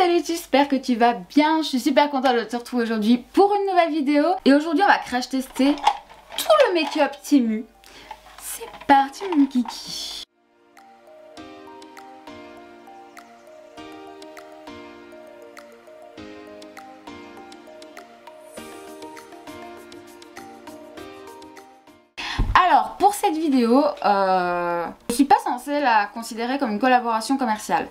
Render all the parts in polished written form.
salut, j'espère que tu vas bien. Je suis super contente de te retrouver aujourd'hui pour une nouvelle vidéo. Et aujourd'hui on va crash tester tout le make-up Temu. C'est parti mon kiki. Alors pour cette vidéo, je suis pas censée la considérer comme une collaboration commerciale.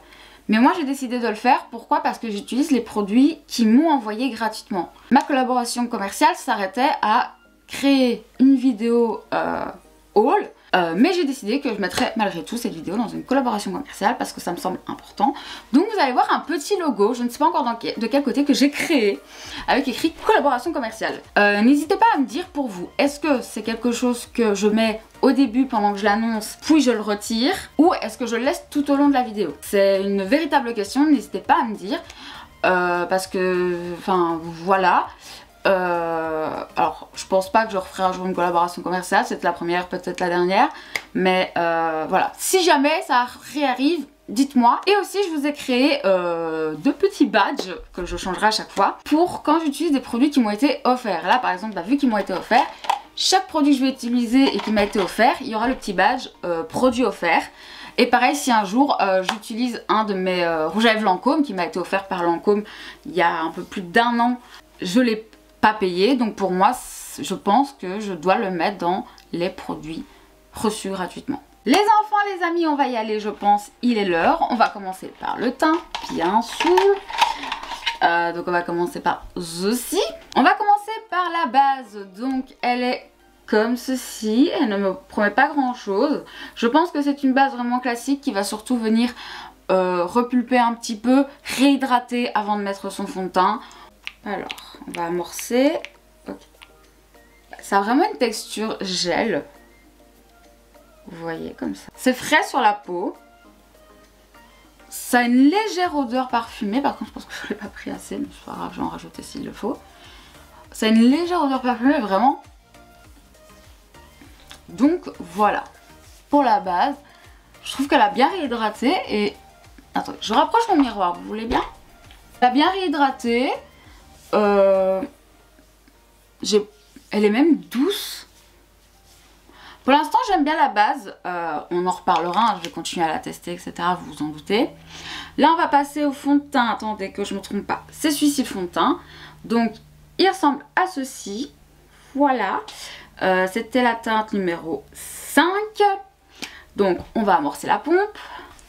Mais moi j'ai décidé de le faire, pourquoi? Parce que j'utilise les produits qui m'ont envoyé gratuitement. Ma collaboration commerciale s'arrêtait à créer une vidéo haul, mais j'ai décidé que je mettrais malgré tout cette vidéo dans une collaboration commerciale parce que ça me semble important. Donc vous allez voir un petit logo, je ne sais pas encore de quel côté, que j'ai créé avec écrit collaboration commerciale. N'hésitez pas à me dire pour vous, est-ce que c'est quelque chose que je mets au début pendant que je l'annonce puis je le retire, ou est-ce que je le laisse tout au long de la vidéo? C'est une véritable question, n'hésitez pas à me dire parce que, enfin voilà. Alors je pense pas que je referai un jour une collaboration commerciale, c'est la première, peut-être la dernière, mais voilà, si jamais ça réarrive, dites-moi. Et aussi je vous ai créé deux petits badges que je changerai à chaque fois pour quand j'utilise des produits qui m'ont été offerts. Là par exemple, vu qu'ils m'ont été offerts, chaque produit que je vais utiliser et qui m'a été offert, il y aura le petit badge produit offert. Et pareil, si un jour j'utilise un de mes rouges à lèvres Lancôme qui m'a été offert par Lancôme il y a un peu plus d'1 an, je l'ai pas payé, donc pour moi je pense que je dois le mettre dans les produits reçus gratuitement. Les enfants, les amis, on va y aller, je pense, il est l'heure. On va commencer par le teint, bien sûr. Donc on va commencer par ceci. On va commencer par la base, donc elle est comme ceci, elle ne me promet pas grand chose. Je pense que c'est une base vraiment classique qui va surtout venir repulper un petit peu, réhydrater avant de mettre son fond de teint. Alors, on va amorcer. Okay. Ça a vraiment une texture gel. Vous voyez, comme ça. C'est frais sur la peau. Ça a une légère odeur parfumée. Par contre, je pense que je ne l'ai pas pris assez, mais c'est pas grave, je vais en rajouter s'il le faut. Ça a une légère odeur parfumée, vraiment. Donc, voilà. Pour la base, je trouve qu'elle a bien réhydraté. Et attendez, je rapproche mon miroir, vous voulez bien? Elle a bien réhydraté. Elle est même douce. Pour l'instant j'aime bien la base, on en reparlera, hein, je vais continuer à la tester, etc. Vous vous en doutez. Là on va passer au fond de teint, attendez que je me trompe pas, c'est celui-ci le fond de teint. Donc il ressemble à ceci, voilà. C'était la teinte numéro 5. Donc on va amorcer la pompe.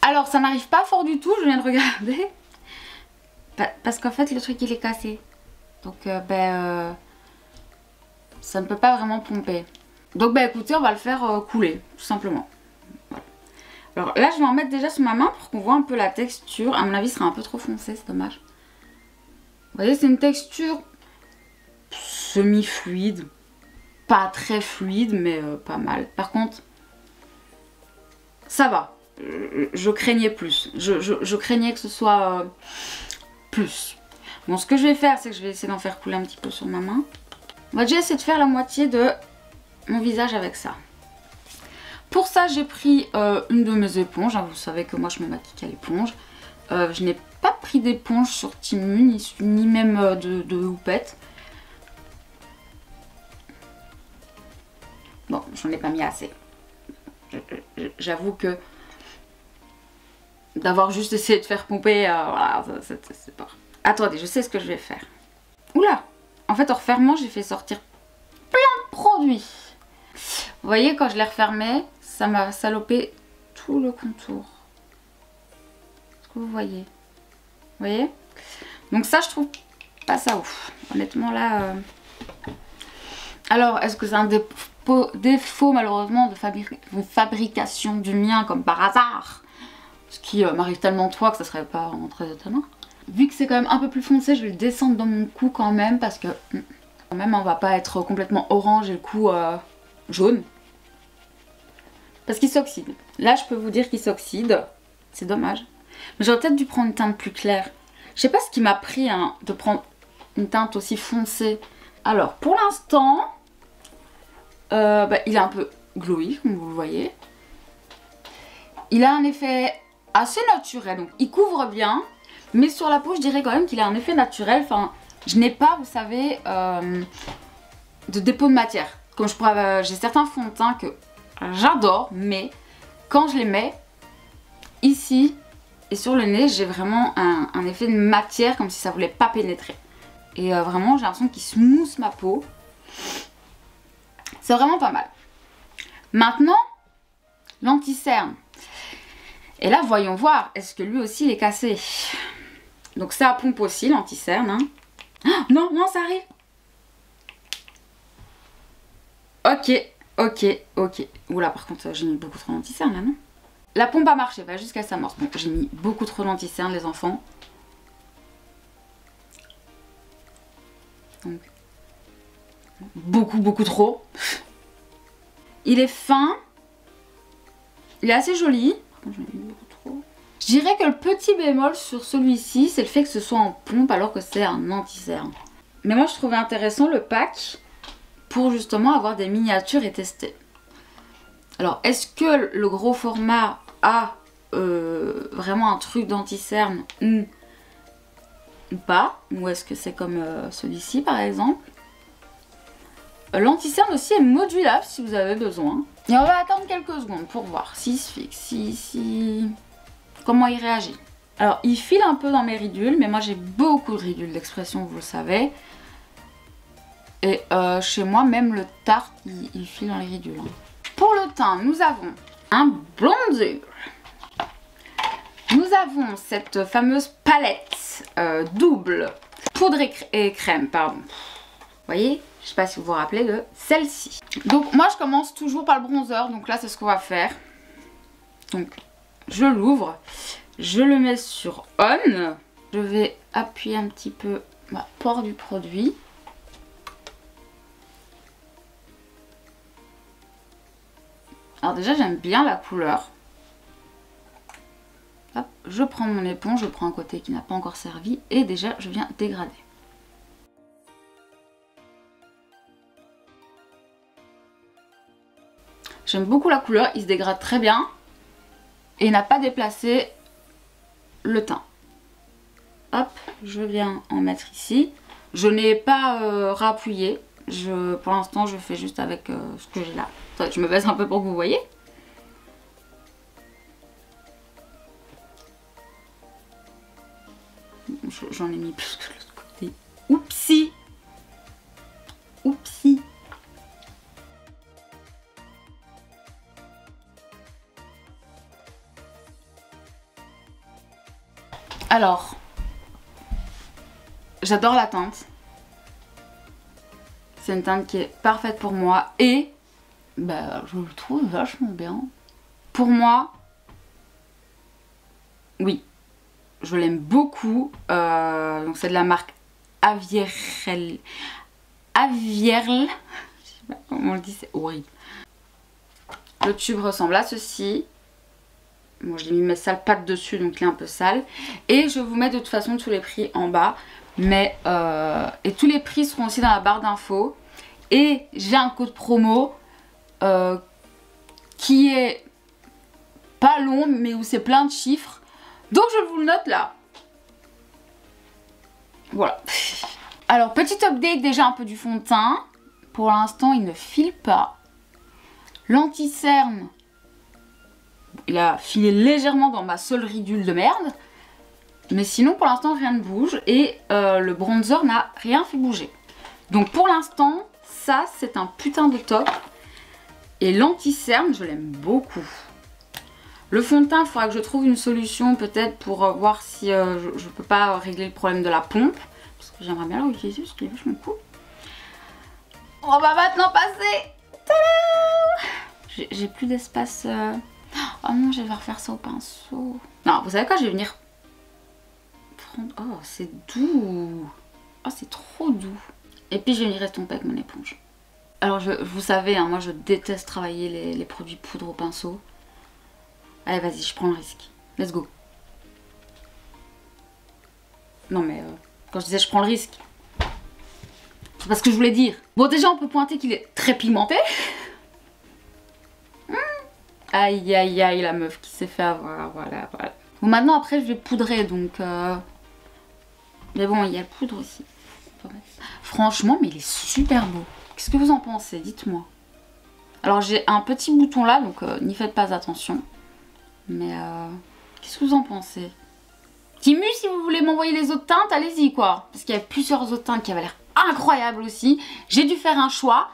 Alors ça n'arrive pas fort du tout, je viens de regarder. Parce qu'en fait le truc il est cassé. Donc ça ne peut pas vraiment pomper. Donc écoutez, on va le faire couler, tout simplement. Voilà. Alors là je vais en mettre déjà sur ma main pour qu'on voit un peu la texture. À mon avis ce sera un peu trop foncé, c'est dommage. Vous voyez, c'est une texture semi-fluide. Pas très fluide mais pas mal. Par contre, ça va. Je craignais plus. Je craignais que ce soit plus. Bon, ce que je vais faire, c'est que je vais essayer d'en faire couler un petit peu sur ma main. On va déjà essayer de faire la moitié de mon visage avec ça. Pour ça, j'ai pris une de mes éponges. Vous savez que moi, je me maquille qu'à l'éponge. Je n'ai pas pris d'éponge sur Temu, ni même de houppette. Bon, j'en ai pas mis assez. J'avoue que d'avoir juste essayé de faire pomper, voilà, c'est pas... Attendez, je sais ce que je vais faire. Oula! En fait, en refermant, j'ai fait sortir plein de produits. Vous voyez, quand je l'ai refermé, ça m'a salopé tout le contour. Est-ce que vous voyez? Vous voyez? Donc ça, je trouve pas ça ouf. Honnêtement, là... Alors, est-ce que c'est un défaut, malheureusement, de fabrication du mien, comme par hasard? Ce qui m'arrive tellement de fois que ça serait pas très étonnant. Vu que c'est quand même un peu plus foncé, je vais le descendre dans mon cou quand même parce que quand même on va pas être complètement orange et le cou jaune. Parce qu'il s'oxyde. Là je peux vous dire qu'il s'oxyde. C'est dommage. Mais j'aurais peut-être dû prendre une teinte plus claire. Je sais pas ce qui m'a pris hein, de prendre une teinte aussi foncée. Alors pour l'instant, il est un peu glowy comme vous le voyez. Il a un effet assez naturel, donc il couvre bien. Mais sur la peau, je dirais quand même qu'il a un effet naturel. Enfin, je n'ai pas, vous savez, de dépôt de matière. Comme j'ai certains fonds de teint que j'adore, mais quand je les mets ici et sur le nez, j'ai vraiment un effet de matière comme si ça voulait pas pénétrer. Et vraiment, j'ai l'impression qu'il smooth ma peau. C'est vraiment pas mal. Maintenant, l'anti-cerne. Et là, voyons voir, est-ce que lui aussi il est cassé? Donc c'est à pompe aussi, l'anti-cerne. Hein. Oh, non, non, ça arrive. Ok. Oula, par contre, j'ai mis beaucoup trop d'anti-cerne là, non? La pompe a marché, va jusqu'à sa mort. Donc j'ai mis beaucoup trop d'anti-cerne, les enfants. Donc, beaucoup trop. Il est fin. Il est assez joli. Par contre, j'en ai mis beaucoup trop. Je dirais que le petit bémol sur celui-ci, c'est le fait que ce soit en pompe alors que c'est un anti-cerne. Mais moi, je trouvais intéressant le pack pour justement avoir des miniatures et tester. Alors, est-ce que le gros format a vraiment un truc d'anti-cerne ou pas? Ou est-ce que c'est comme celui-ci par exemple? L'anti-cerne aussi est modulable si vous avez besoin. Et on va attendre quelques secondes pour voir s'il se fixe, comment il réagit. Alors il file un peu dans mes ridules, mais moi j'ai beaucoup de ridules d'expression, vous le savez. Et chez moi, même le Tarte, il file dans les ridules. Pour le teint, nous avons un bronzer. Nous avons cette fameuse palette double poudre et crème, pardon. Vous voyez? Je sais pas si vous vous rappelez de celle-ci. Donc moi je commence toujours par le bronzer, donc là c'est ce qu'on va faire. Donc je l'ouvre, je le mets sur on. Je vais appuyer un petit peu ma port du produit. Alors déjà j'aime bien la couleur. Hop, je prends mon éponge, je prends un côté qui n'a pas encore servi et déjà je viens dégrader. J'aime beaucoup la couleur, il se dégrade très bien et il n'a pas déplacé le teint. Hop, je viens en mettre ici. Je n'ai pas rappuyé, pour l'instant je fais juste avec ce que j'ai là. Attendez, je me baisse un peu pour que vous voyez. J'en ai mis plus que l'autre côté. Oupsie! Oupsie! Alors, j'adore la teinte. C'est une teinte qui est parfaite pour moi et bah, je le trouve vachement bien. Pour moi, oui, je l'aime beaucoup. Donc c'est de la marque Avierle. Avierle. Je sais pas comment on le dit, c'est horrible. Le tube ressemble à ceci. Bon, j'ai mis mes sales pattes dessus, donc il est un peu sale. Et je vous mets de toute façon tous les prix en bas. Mais et tous les prix seront aussi dans la barre d'infos. Et j'ai un code promo qui est pas long, mais où c'est plein de chiffres. Donc je vous le note là. Voilà. Alors, petit update déjà un peu du fond de teint. Pour l'instant, il ne file pas. L'anti-cerne, il a filé légèrement dans ma seule ridule de merde. Mais sinon, pour l'instant, rien ne bouge. Et le bronzer n'a rien fait bouger. Donc pour l'instant, ça, c'est un putain de top. Et l'anti-cerne, je l'aime beaucoup. Le fond de teint, il faudra que je trouve une solution peut-être pour voir si je peux pas régler le problème de la pompe. Parce que j'aimerais bien l'utiliser parce qu'il est vachement cool. On va maintenant passer. Tadam! J'ai plus d'espace. Oh non, je vais devoir faire ça au pinceau. Non, vous savez quoi, je vais venir prendre... Oh, c'est doux. Oh, c'est trop doux. Et puis je vais venir estomper avec mon éponge. Alors, vous savez, hein, moi je déteste travailler les produits poudre au pinceau. Allez, vas-y, je prends le risque. Let's go. Non mais, quand je disais je prends le risque, c'est pas ce que je voulais dire. Bon, déjà, on peut pointer qu'il est très pigmenté. Aïe, aïe, aïe, la meuf qui s'est fait avoir, voilà, voilà. Bon, maintenant, après, je vais poudrer, donc Mais bon, il y a le poudre aussi. Franchement, mais il est super beau. Qu'est-ce que vous en pensez? Dites-moi. Alors j'ai un petit bouton là, donc n'y faites pas attention. Mais qu'est-ce que vous en pensez? Timu, si vous voulez m'envoyer les autres teintes, allez-y quoi. Parce qu'il y a plusieurs autres teintes qui avaient l'air incroyables aussi. J'ai dû faire un choix,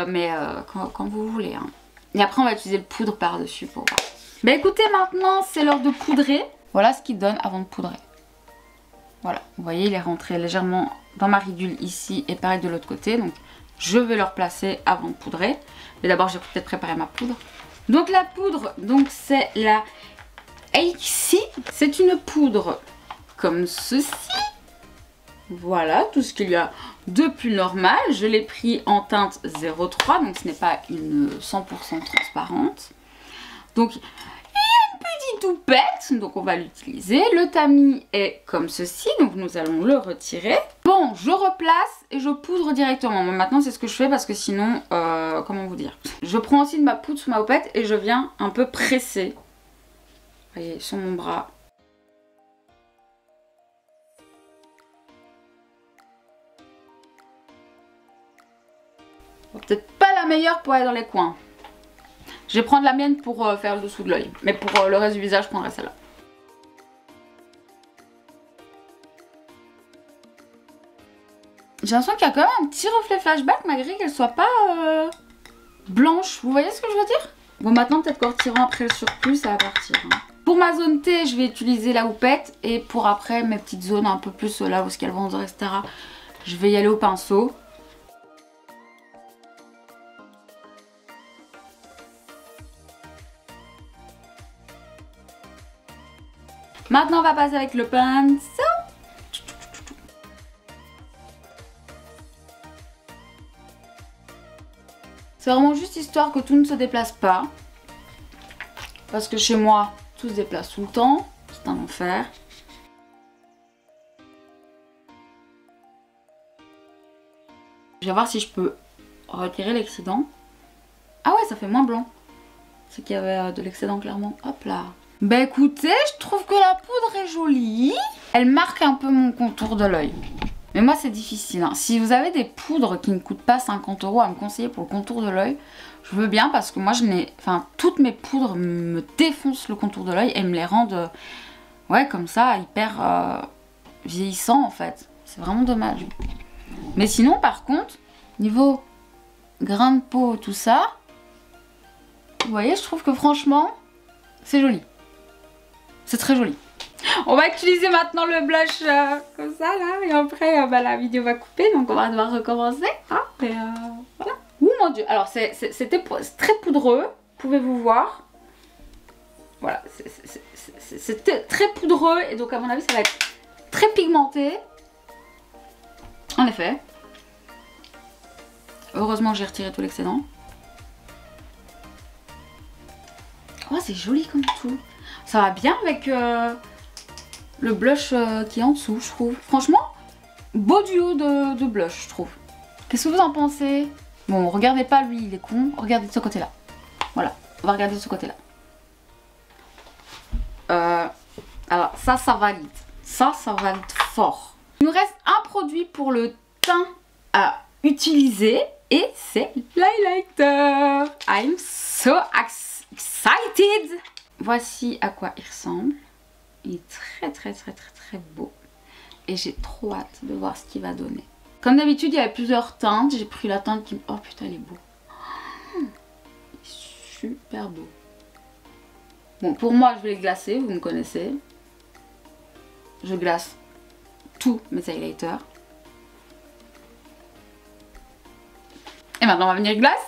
mais quand vous voulez. Hein. Et après on va utiliser le poudre par-dessus pour voir. Bah écoutez, maintenant c'est l'heure de poudrer. Voilà ce qu'il donne avant de poudrer. Voilà, vous voyez il est rentré légèrement dans ma ridule ici et pareil de l'autre côté. Donc je vais le replacer avant de poudrer. Mais d'abord j'ai peut-être préparé ma poudre. Donc la poudre, donc c'est la Aixi. C'est une poudre comme ceci. Voilà, tout ce qu'il y a de plus normal. Je l'ai pris en teinte 03, donc ce n'est pas une 100% transparente. Donc il y a une petite houppette, donc on va l'utiliser. Le tamis est comme ceci, donc nous allons le retirer. Bon, je replace et je poudre directement. Bon, maintenant c'est ce que je fais parce que sinon, comment vous dire. Je prends aussi de ma poudre sous ma houppette et je viens un peu presser. Vous voyez, sur mon bras. Peut-être pas la meilleure pour aller dans les coins. Je vais prendre la mienne pour faire le dessous de l'œil. Mais pour le reste du visage, je prendrai celle-là. J'ai l'impression qu'il y a quand même un petit reflet flashback malgré qu'elle soit pas blanche. Vous voyez ce que je veux dire? Bon, maintenant peut-être qu'en retirant après le surplus, ça va partir. Hein. Pour ma zone T, je vais utiliser la houppette. Et pour après, mes petites zones un peu plus là où ce qu'elles vont, etc. Je vais y aller au pinceau. Maintenant, on va passer avec le pinceau. C'est vraiment juste histoire que tout ne se déplace pas. Parce que chez moi, tout se déplace tout le temps. C'est un enfer. Je vais voir si je peux retirer l'excédent. Ah ouais, ça fait moins blanc. C'est qu'il y avait de l'excédent clairement. Hop là. Bah écoutez, je trouve que la poudre est jolie. Elle marque un peu mon contour de l'œil. Mais moi c'est difficile. Hein. Si vous avez des poudres qui ne coûtent pas 50 € à me conseiller pour le contour de l'œil, je veux bien parce que moi je n'ai... Enfin, toutes mes poudres me défoncent le contour de l'œil et me les rendent... ouais, comme ça, hyper vieillissant en fait. C'est vraiment dommage. Mais sinon par contre, niveau grain de peau, tout ça, vous voyez, je trouve que franchement, c'est joli. C'est très joli. On va utiliser maintenant le blush comme ça là. Et après la vidéo va couper. Donc on va devoir recommencer. Hein, et voilà. Ouh mon dieu. Alors c'était très poudreux. Pouvez-vous voir. Voilà. C'était très poudreux. Et donc à mon avis ça va être très pigmenté. En effet. Heureusement que j'ai retiré tout l'excédent. Oh c'est joli comme tout. Ça va bien avec... le blush qui est en dessous, je trouve. Franchement, beau duo de blush, je trouve. Qu'est-ce que vous en pensez? Bon, regardez pas lui, il est con. Regardez de ce côté-là. Voilà, on va regarder de ce côté-là. Alors, ça valide. Ça valide fort. Il nous reste un produit pour le teint à utiliser. Et c'est l'highlighter. I'm so excited. Voici à quoi il ressemble. Il est très beau. Et j'ai trop hâte de voir ce qu'il va donner. Comme d'habitude, il y avait plusieurs teintes. J'ai pris la teinte qui... Oh putain, il est beau. Il est super beau. Bon, pour moi, je vais les glacer. Vous me connaissez. Je glace tous mes highlighters. Et maintenant, on va venir glacer.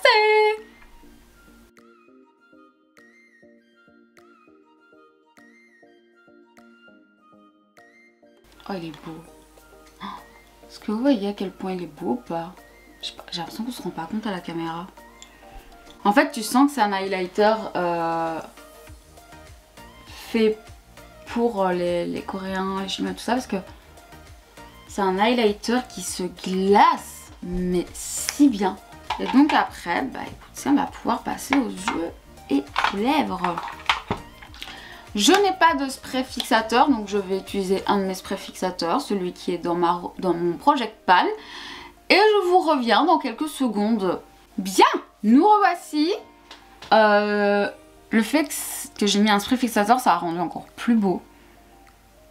Oh, il est beau. Est-ce que vous voyez à quel point il est beau ou pas? J'ai l'impression qu'on se rend pas compte à la caméra. En fait, tu sens que c'est un highlighter fait pour les Coréens, les Chinois, tout ça. Parce que c'est un highlighter qui se glace, mais si bien. Et donc après, bah écoutez, on va pouvoir passer aux yeux et aux lèvres. Je n'ai pas de spray fixateur, donc je vais utiliser un de mes sprays fixateurs, celui qui est dans mon Project Pan. Et je vous reviens dans quelques secondes. Bien, nous revoici. Le fait que j'ai mis un spray fixateur, ça a rendu encore plus beau.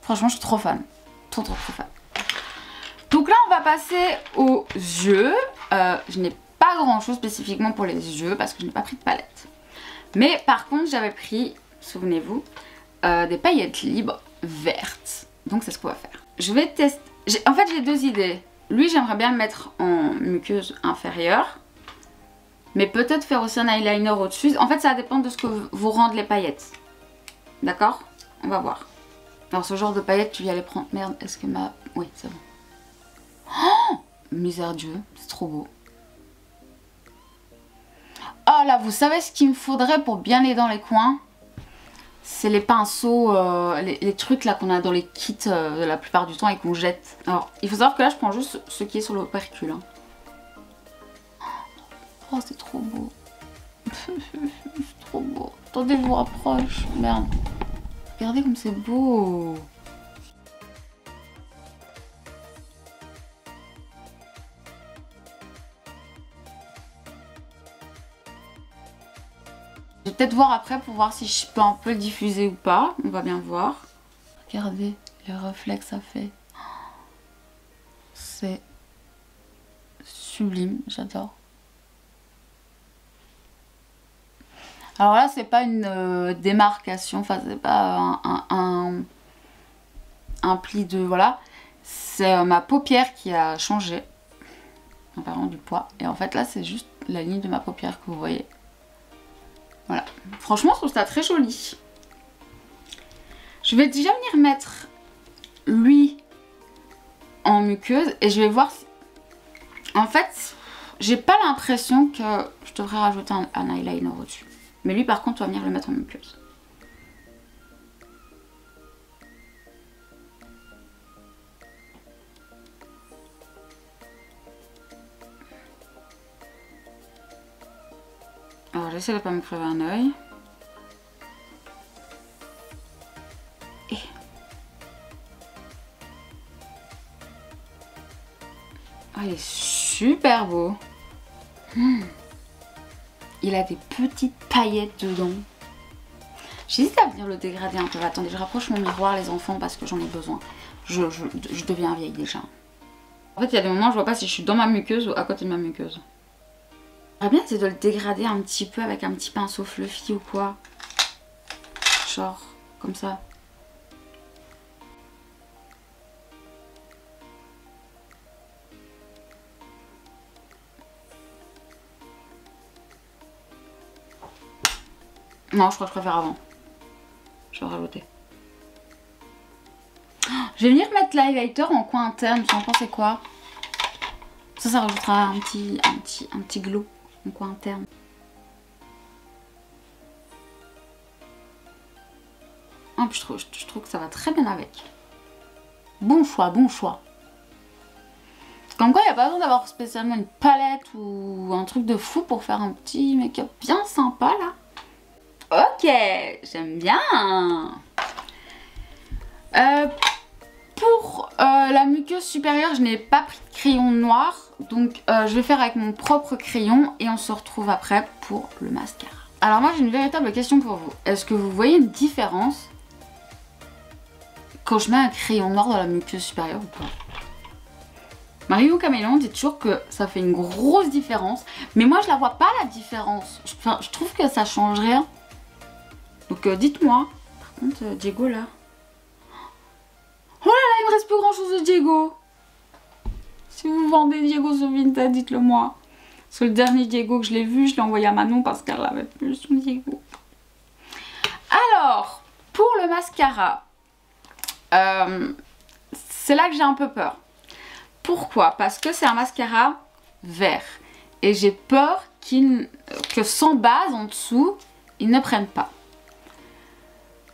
Franchement, je suis trop fan. Trop fan. Donc là, on va passer aux yeux. Je n'ai pas grand chose spécifiquement pour les yeux parce que je n'ai pas pris de palette. Mais par contre, j'avais pris, souvenez-vous, des paillettes libres vertes. Donc c'est ce qu'on va faire. Je vais tester. En fait, j'ai deux idées. Lui, j'aimerais bien le mettre en muqueuse inférieure. Mais peut-être faire aussi un eyeliner au-dessus. En fait, ça dépend de ce que vous rendent les paillettes. D'accord? On va voir. Alors, ce genre de paillettes, tu viens les prendre. Merde, est-ce que ma... Oui, c'est bon. Oh, misère Dieu, c'est trop beau. Oh là, vous savez ce qu'il me faudrait pour bien les dans les coins? C'est les pinceaux, les trucs là qu'on a dans les kits la plupart du temps et qu'on jette. Alors, il faut savoir que là, je prends juste ce qui est sur l'opercule. Hein. Oh, c'est trop beau. C'est trop beau. Attendez, je vous rapproche. Merde. Regardez comme c'est beau. Je vais peut-être voir après pour voir si je peux un peu le diffuser ou pas. On va bien voir. Regardez le reflet que ça fait. C'est sublime, j'adore. Alors là, c'est pas une démarcation, enfin c'est pas un pli de... Voilà. C'est ma paupière qui a changé en perdant du poids. Et en fait là, c'est juste la ligne de ma paupière que vous voyez. Voilà. Franchement, je trouve ça très joli. Je vais déjà venir mettre lui en muqueuse et je vais voir si... En fait, j'ai pas l'impression que je devrais rajouter un eyeliner au-dessus. Mais lui, par contre, on va venir le mettre en muqueuse. Alors, j'essaie de pas me crever un œil. Et... Oh, il est super beau. Il a des petites paillettes dedans. J'hésite à venir le dégrader un peu. Attendez, je rapproche mon miroir, les enfants, parce que j'en ai besoin. Je deviens vieille déjà. En fait, il y a des moments, je vois pas si je suis dans ma muqueuse ou à côté de ma muqueuse. J'aimerais bien essayer de le dégrader un petit peu avec un petit pinceau fluffy ou quoi. Genre, comme ça. Non, je crois que je préfère avant. Je vais rajouter. Je vais venir mettre l'highlighter en coin interne. Vous en pensez quoi? Ça rajoutera un petit glow en coin interne. Ah, puis je trouve que ça va très bien avec. Bon choix, bon choix. Comme quoi, il n'y a pas besoin d'avoir spécialement une palette ou un truc de fou pour faire un petit make-up bien sympa là. Ok, j'aime bien. Pour la muqueuse supérieure, je n'ai pas pris de crayon noir. Donc je vais faire avec mon propre crayon et on se retrouve après pour le mascara. Alors moi j'ai une véritable question pour vous. Est-ce que vous voyez une différence quand je mets un crayon noir dans la muqueuse supérieure ou pas? Marion Caméléon dit toujours que ça fait une grosse différence. Mais moi je la vois pas la différence. Enfin, je trouve que ça change rien. Donc dites-moi. Par contre Diego là. Oh là là, il me reste plus grand chose de Diego. Si vous vendez Diego sur Vinted, dites-le moi. Parce que le dernier Diego que je l'ai vu, je l'ai envoyé à Manon parce qu'elle avait plus son Diego. Alors, pour le mascara, c'est là que j'ai un peu peur. Pourquoi? Parce que c'est un mascara vert. Et j'ai peur que sans base en dessous, il ne prenne pas.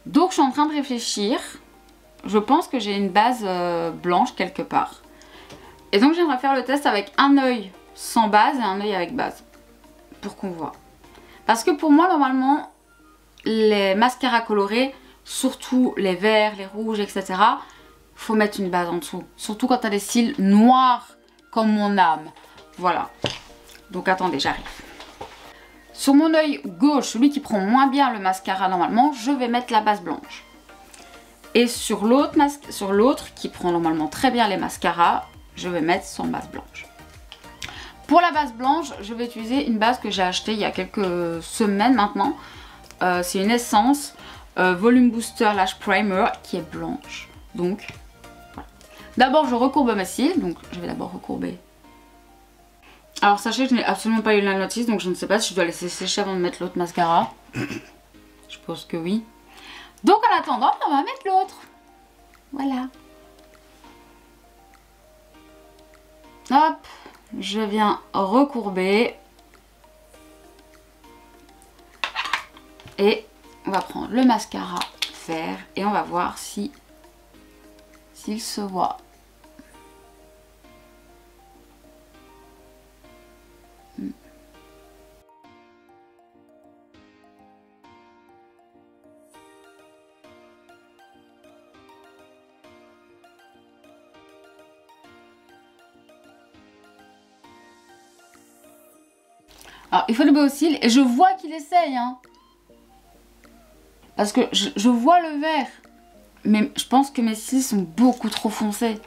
Donc je suis en train de réfléchir. Je pense que j'ai une base blanche quelque part. Et donc j'aimerais faire le test avec un œil sans base et un œil avec base. Pour qu'on voit. Parce que pour moi normalement, les mascaras colorés surtout les verts, les rouges, etc., faut mettre une base en dessous. Surtout quand tu as des cils noirs comme mon âme. Voilà. Donc attendez, j'arrive. Sur mon œil gauche, celui qui prend moins bien le mascara normalement, je vais mettre la base blanche. Et sur l'autre qui prend normalement très bien les mascaras, je vais mettre son base blanche. Pour la base blanche, je vais utiliser une base que j'ai achetée il y a quelques semaines maintenant. C'est une essence Volume Booster Lash Primer qui est blanche. Donc, voilà. D'abord, je recourbe mes cils. Donc, je vais d'abord recourber. Alors, sachez que je n'ai absolument pas eu la notice. Donc, je ne sais pas si je dois laisser sécher avant de mettre l'autre mascara. Je pense que oui. Donc, en attendant, on va mettre l'autre. Voilà. Hop. Je viens recourber. Et on va prendre le mascara vert et on va voir s'il se voit. Alors, il faut le beau cils et je vois qu'il essaye, hein. Parce que je vois le vert. Mais je pense que mes cils sont beaucoup trop foncés.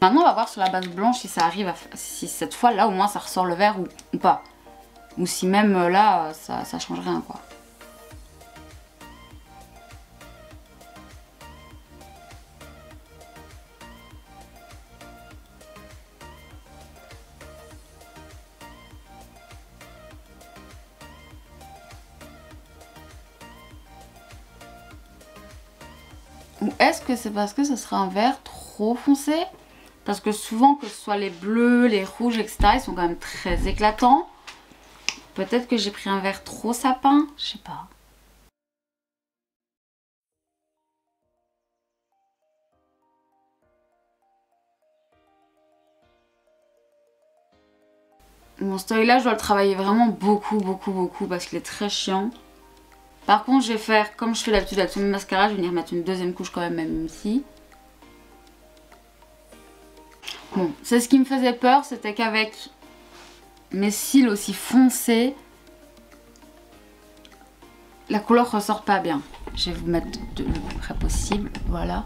Maintenant, on va voir sur la base blanche si ça arrive, si cette fois, là, au moins, ça ressort le vert ou pas. Ou si même là, ça change rien, quoi. Ou est-ce que c'est parce que ce sera un vert trop foncé? Parce que souvent, que ce soit les bleus, les rouges, etc., ils sont quand même très éclatants. Peut-être que j'ai pris un vert trop sapin, je sais pas. Mon ce œil-là, je dois le travailler vraiment beaucoup parce qu'il est très chiant. Par contre, je vais faire, comme je fais d'habitude avec tout mon mascara, je vais venir mettre une deuxième couche quand même ici. Bon, c'est ce qui me faisait peur, c'était qu'avec mes cils aussi foncés, la couleur ressort pas bien. Je vais vous mettre le plus près possible, voilà.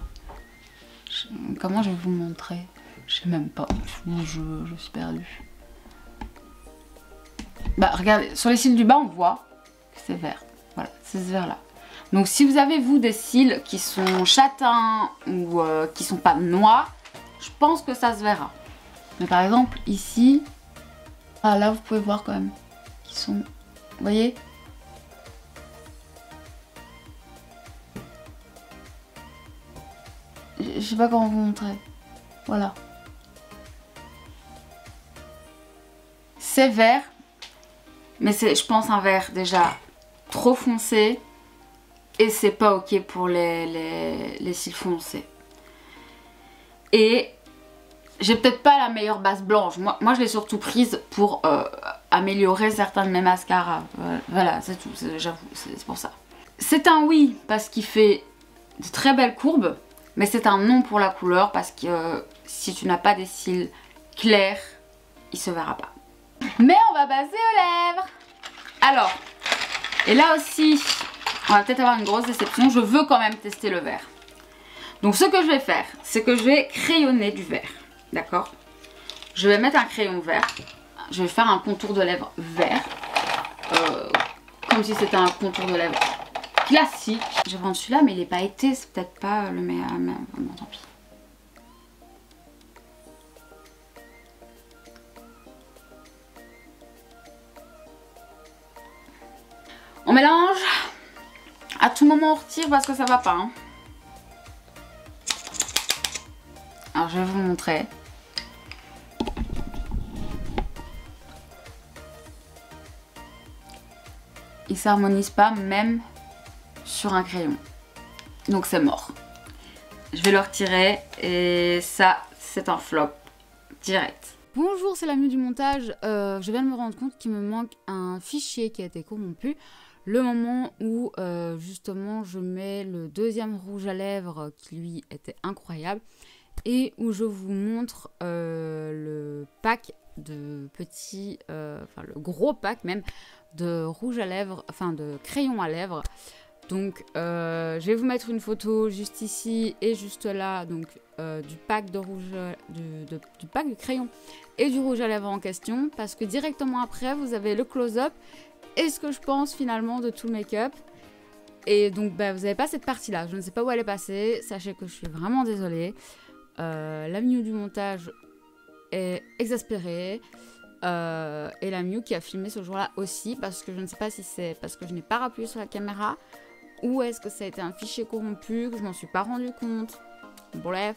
Comment je vais vous montrer? Je sais même pas, je suis perdue. Bah regardez, sur les cils du bas, on voit que c'est vert. Voilà, c'est ce vert là. Donc si vous avez vous des cils qui sont châtains ou qui sont pas noirs, je pense que ça se verra. Mais par exemple ici, ah là vous pouvez voir quand même qu'ils sont, vous voyez? Je sais pas comment vous montrer. Voilà. C'est vert, mais c'est je pense un vert déjà trop foncé et c'est pas ok pour les cils foncés. Et j'ai peut-être pas la meilleure base blanche. Moi je l'ai surtout prise pour améliorer certains de mes mascaras. Voilà, c'est tout, j'avoue, c'est pour ça. C'est un oui parce qu'il fait de très belles courbes, mais c'est un non pour la couleur parce que si tu n'as pas des cils clairs, il se verra pas. Mais on va passer aux lèvres. Alors, et là aussi, on va peut-être avoir une grosse déception. Je veux quand même tester le vert. Donc ce que je vais faire, c'est que je vais crayonner du vert. D'accord? Je vais mettre un crayon vert. Je vais faire un contour de lèvres vert. Comme si c'était un contour de lèvres classique. Je vais prendre celui-là, mais il n'est pas été. C'est peut-être pas le meilleur. Bon, tant pis. On mélange. À tout moment on retire parce que ça va pas. Hein. Alors je vais vous montrer. Il s'harmonise pas même sur un crayon. Donc c'est mort. Je vais le retirer et ça c'est un flop direct. Bonjour, c'est la Mue du montage. Je viens de me rendre compte qu'il me manque un fichier qui a été corrompu. le moment où justement je mets le deuxième rouge à lèvres qui lui était incroyable et où je vous montre le pack de petits, enfin le gros pack même de rouge à lèvres, enfin de crayon à lèvres. Donc je vais vous mettre une photo juste ici et juste là, donc du pack de rouge, du pack de crayon et du rouge à lèvres en question, parce que directement après vous avez le close-up et ce que je pense finalement de tout le make-up. Et donc bah, vous n'avez pas cette partie là, je ne sais pas où elle est passée, sachez que je suis vraiment désolée. La Miu du montage est exaspérée. Et la Miu qui a filmé ce jour-là aussi, parce que je ne sais pas si c'est parce que je n'ai pas rappuyé sur la caméra ou est-ce que ça a été un fichier corrompu, que je m'en suis pas rendu compte. Bref,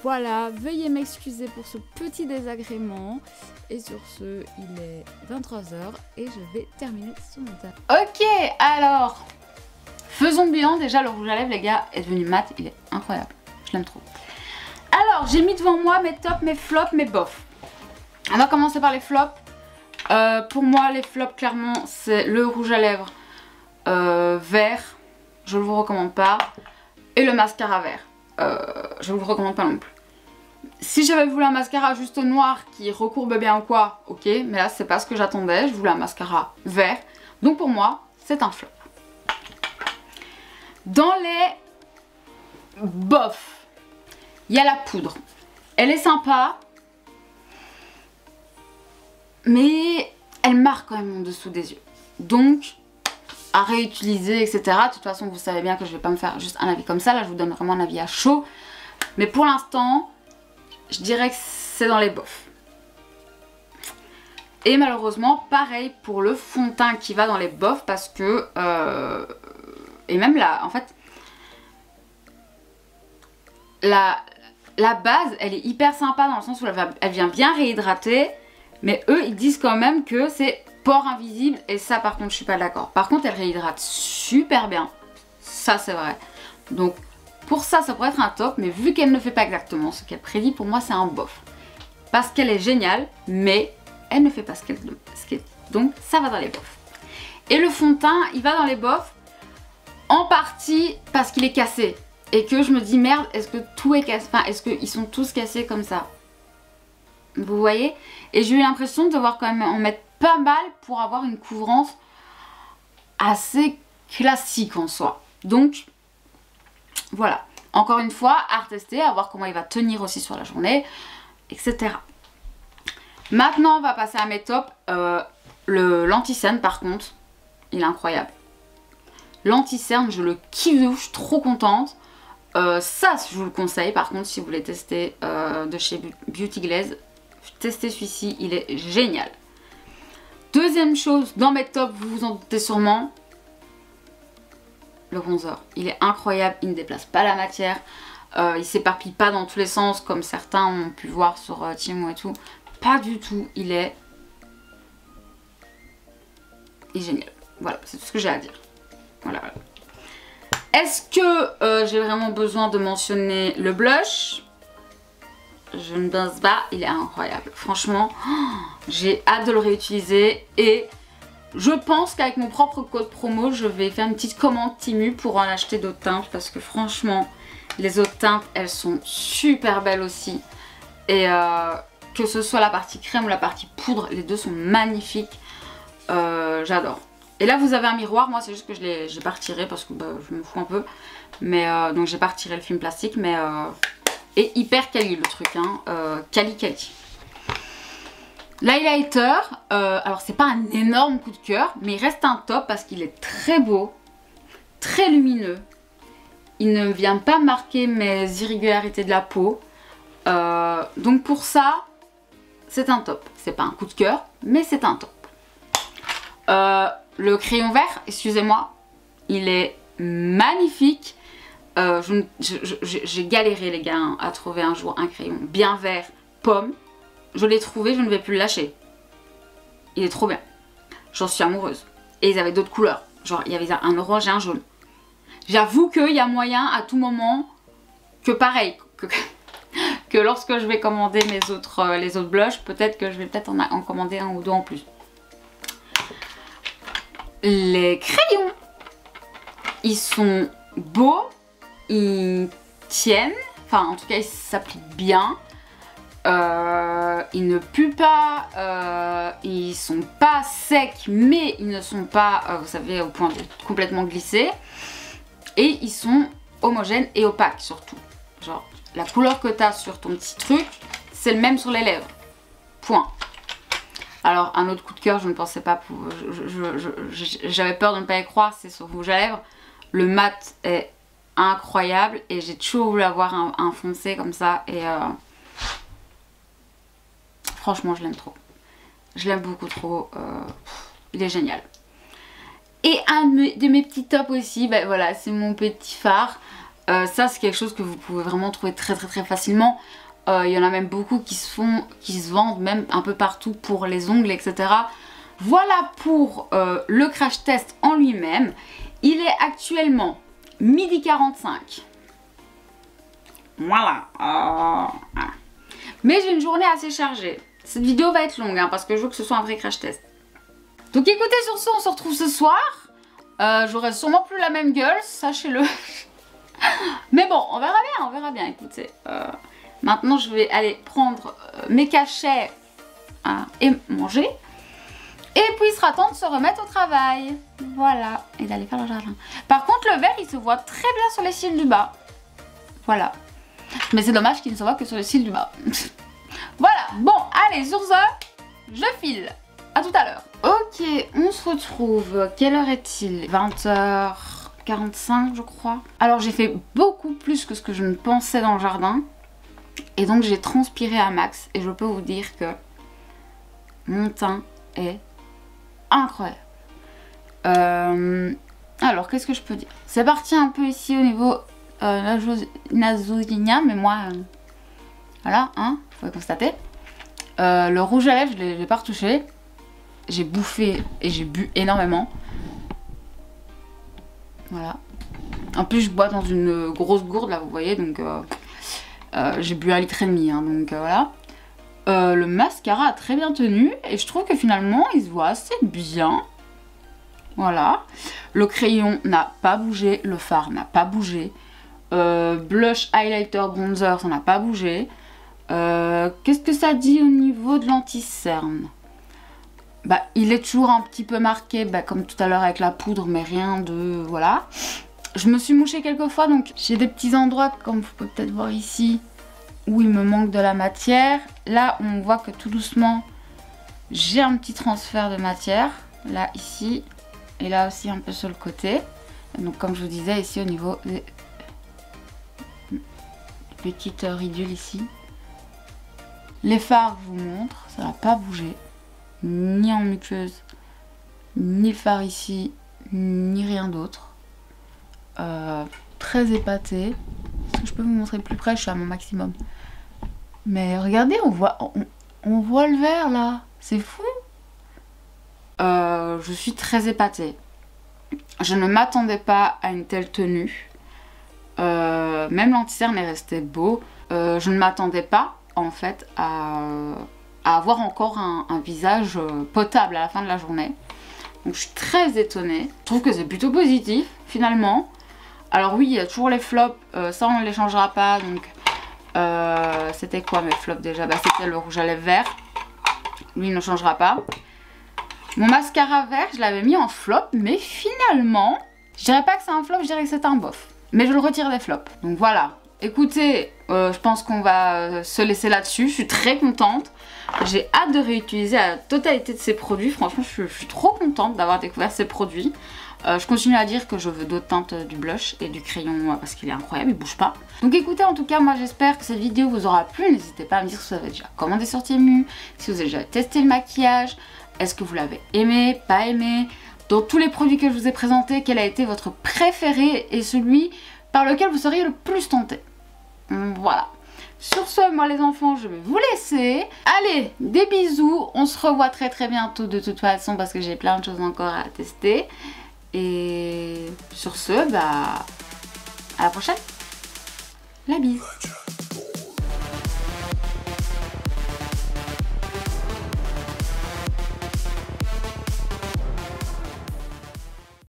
voilà, veuillez m'excuser pour ce petit désagrément. Et sur ce, il est 23h et je vais terminer ce montage. Ok, alors, faisons bilan. Déjà, le rouge à lèvres, les gars, est devenu mat. Il est incroyable. Je l'aime trop. Alors, j'ai mis devant moi mes tops, mes flops, mes bofs. On va commencer par les flops. Pour moi, les flops, clairement, c'est le rouge à lèvres vert. Je ne vous recommande pas. Et le mascara vert. Je ne vous recommande pas non plus. Si j'avais voulu un mascara juste noir qui recourbe bien ou quoi, ok. Mais là, c'est pas ce que j'attendais. Je voulais un mascara vert. Donc pour moi, c'est un flop. Dans les bofs, il y a la poudre. Elle est sympa. Mais elle marque quand même en dessous des yeux. Donc, à réutiliser, etc. De toute façon, vous savez bien que je vais pas me faire juste un avis comme ça. Là, je vous donne vraiment un avis à chaud. Mais pour l'instant, je dirais que c'est dans les bofs. Et malheureusement, pareil pour le fond de teint qui va dans les bofs parce que... et même là, en fait... La base, elle est hyper sympa dans le sens où elle vient bien réhydrater. Mais eux, ils disent quand même que c'est pore invisible. Et ça, par contre, je suis pas d'accord. Par contre, elle réhydrate super bien. Ça, c'est vrai. Donc, pour ça, ça pourrait être un top. Mais vu qu'elle ne fait pas exactement ce qu'elle prédit, pour moi, c'est un bof. Parce qu'elle est géniale, mais elle ne fait pas ce qu'elle dit. Donc, ça va dans les bofs. Et le fond de teint, il va dans les bofs. En partie parce qu'il est cassé. Et que je me dis, merde, est-ce que tout est cassé? Enfin, est-ce qu'ils sont tous cassés comme ça? Vous voyez? Et j'ai eu l'impression de devoir quand même en mettre pas mal pour avoir une couvrance assez classique en soi. Donc, voilà. Encore une fois, à retester, à voir comment il va tenir aussi sur la journée, etc. Maintenant, on va passer à mes tops. L'anti-cerne, par contre, il est incroyable. L'anti-cerne, je le kiffe de ouf, je suis trop contente. Ça, je vous le conseille, par contre, si vous voulez tester de chez Beauty Glaze. Testez celui-ci, il est génial. Deuxième chose, dans mes tops, vous vous en doutez sûrement, le bronzer. Il est incroyable, il ne déplace pas la matière, il s'éparpille pas dans tous les sens comme certains ont pu voir sur Timo et tout. Pas du tout, il est génial. Voilà, c'est tout ce que j'ai à dire. Voilà. Est-ce que j'ai vraiment besoin de mentionner le blush ? Je ne pense pas, il est incroyable. Franchement, j'ai hâte de le réutiliser et je pense qu'avec mon propre code promo, je vais faire une petite commande Temu pour en acheter d'autres teintes parce que franchement, les autres teintes, elles sont super belles aussi. Et que ce soit la partie crème ou la partie poudre, les deux sont magnifiques. J'adore. Et là, vous avez un miroir. Moi, c'est juste que je l'ai pas retiré parce que bah, je me fous un peu. Mais donc, j'ai pas retiré le film plastique, mais... Et hyper quali le truc, hein. Quali. L'highlighter, alors c'est pas un énorme coup de cœur, mais il reste un top parce qu'il est très beau, très lumineux. Il ne vient pas marquer mes irrégularités de la peau. Donc pour ça, c'est un top. C'est pas un coup de cœur, mais c'est un top. Le crayon vert, excusez-moi, il est magnifique. J'ai galéré les gars à trouver un jour un crayon bien vert pomme. Je l'ai trouvé, je ne vais plus le lâcher. Il est trop bien. J'en suis amoureuse. Et ils avaient d'autres couleurs. Genre il y avait un orange et un jaune. J'avoue qu'il y a moyen à tout moment que pareil. Que lorsque je vais commander les autres blushs, peut-être que je vais en commander un ou deux en plus. les crayons, ils sont beaux, ils tiennent, enfin en tout cas ils s'appliquent bien. Ils ne puent pas, ils sont pas secs, mais ils ne sont pas, vous savez, au point de complètement glisser. Et ils sont homogènes et opaques surtout. Genre, la couleur que tu as sur ton petit truc, c'est le même sur les lèvres. Point. Alors, un autre coup de cœur, je ne pensais pas, j'avais peur de ne pas y croire, c'est sur rouge à lèvres. Le mat est incroyable et j'ai toujours voulu avoir un foncé comme ça et franchement je l'aime trop. Je l'aime beaucoup trop, il est génial. Et un de mes petits tops aussi, ben voilà, c'est mon petit fard. Ça c'est quelque chose que vous pouvez vraiment trouver très facilement. Il y en a même beaucoup qui se vendent même un peu partout pour les ongles, etc. Voilà pour le crash test en lui-même. Il est actuellement 12h45. Voilà. Mais j'ai une journée assez chargée. Cette vidéo va être longue hein, parce que je veux que ce soit un vrai crash test. Donc écoutez, sur ce, on se retrouve ce soir. J'aurai sûrement plus la même gueule, sachez-le. Mais bon, on verra bien, écoutez. Maintenant, je vais aller prendre mes cachets et manger. Et puis, il sera temps de se remettre au travail. Voilà, et d'aller faire le jardin. Par contre, le vert, il se voit très bien sur les cils du bas. Voilà. Mais c'est dommage qu'il ne se voit que sur les cils du bas. Voilà, bon, allez, sur ce, je file. À tout à l'heure. Ok, on se retrouve. Quelle heure est-il? 20h45, je crois. Alors, j'ai fait beaucoup plus que ce que je ne pensais dans le jardin. Et donc, j'ai transpiré à max. Et je peux vous dire que mon teint est incroyable. Alors, qu'est-ce que je peux dire? C'est parti un peu ici au niveau nasogénien, mais moi, voilà, hein, faut constater. Le rouge à lèvres, je l'ai pas retouché. J'ai bouffé et j'ai bu énormément. Voilà. En plus, je bois dans une grosse gourde, là, vous voyez, donc j'ai bu 1,5 litre, hein, donc voilà. Le mascara a très bien tenu et je trouve que finalement, il se voit assez bien. Voilà. Le crayon n'a pas bougé, le fard n'a pas bougé. Blush, highlighter, bronzer, ça n'a pas bougé. Qu'est-ce que ça dit au niveau de l'anti-cerne? Bah, il est toujours un petit peu marqué, bah, comme tout à l'heure avec la poudre, mais rien de... Voilà. Je me suis mouchée quelques fois, donc j'ai des petits endroits, comme vous pouvez peut-être voir ici, où il me manque de la matière. Là, on voit que tout doucement, j'ai un petit transfert de matière. Là, ici, et là aussi un peu sur le côté. Donc, comme je vous disais, ici au niveau des petites ridules ici. Les fards, je vous montre, ça n'a pas bougé. Ni en muqueuse, ni le fard ici, ni rien d'autre. Très épaté. Est-ce que je peux vous montrer plus près? Je suis à mon maximum. Mais regardez, on voit le vert là. C'est fou. Je suis très épatée. Je ne m'attendais pas à une telle tenue. Même l'anti-cerne est resté beau. Je ne m'attendais pas en fait à avoir encore un visage potable à la fin de la journée. Donc je suis très étonnée. Je trouve que c'est plutôt positif finalement. Alors oui, il y a toujours les flops, ça on ne les changera pas. Donc c'était quoi mes flops déjà? Bah, c'était le rouge à lèvres vert. Lui il ne changera pas. Mon mascara vert, je l'avais mis en flop, mais finalement, je dirais pas que c'est un flop, je dirais que c'est un bof. Mais je le retire des flops. Donc voilà. Écoutez, je pense qu'on va se laisser là-dessus. Je suis très contente. J'ai hâte de réutiliser la totalité de ces produits. Franchement, je suis trop contente d'avoir découvert ces produits. Je continue à dire que je veux d'autres teintes du blush et du crayon parce qu'il est incroyable, il bouge pas. Donc écoutez, en tout cas, moi j'espère que cette vidéo vous aura plu. N'hésitez pas à me dire si vous avez déjà commandé sur Temu, si vous avez déjà testé le maquillage. Est-ce que vous l'avez aimé, pas aimé? Dans tous les produits que je vous ai présentés, quel a été votre préféré et celui par lequel vous seriez le plus tenté? Voilà. Sur ce, moi les enfants, je vais vous laisser. Allez, des bisous. On se revoit très bientôt de toute façon parce que j'ai plein de choses encore à tester. Et sur ce, bah, à la prochaine. La bise.